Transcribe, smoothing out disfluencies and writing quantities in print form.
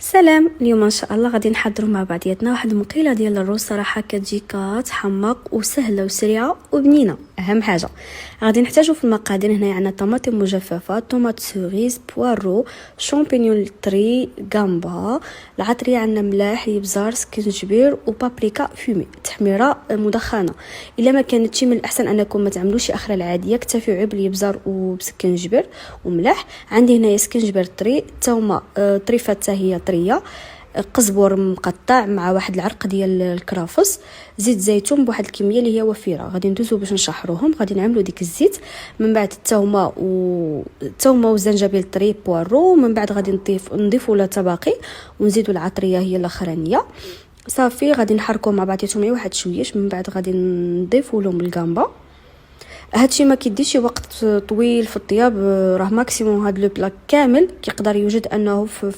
سلام. اليوم ان شاء الله غادي نحضروا مع بعضياتنا واحد المقيله ديال الرز. صراحه كتجي كتحمق وسهله وسريعه وبنينه. اهم حاجه غادي نحتاجوا في المقادير هنا عندنا طماطم مجففه، طوماط سوريز، بوارو، شامبينيون طري، غامبا، العطريه عندنا ملاح، يبزار، سكنجبير وبابريكا فومي، تحميره مدخنه. الا ما كانتش من الاحسن انكم ما تعملوش اخرى العاديه، اكتفيوا غير باليبزار وبسكنجبير وملح. عندي هنايا سكنجبير طري، ثومه طريفه حتى هي طريه، قزبر مقطع مع واحد العرق ديال الكرافس، زيت زيتون بواحد الكميه اللي هي وفيره. غادي ندوزو باش نشحروهم. غادي نعملوا ديك الزيت، من بعد الثومه والزنجبيل طري، بوارو، من بعد غادي نضيفوا لا تباقي ونزيدوا العطريه هي الاخرانيه. صافي غادي نحركوا مع بعضياتهم غير واحد شويش، من بعد غادي نضيفوا لهم الغامبا. هادشي ما كيديش وقت طويل في الطياب، راه ماكسيموم هاد لو بلا كامل كيقدر يوجد انه في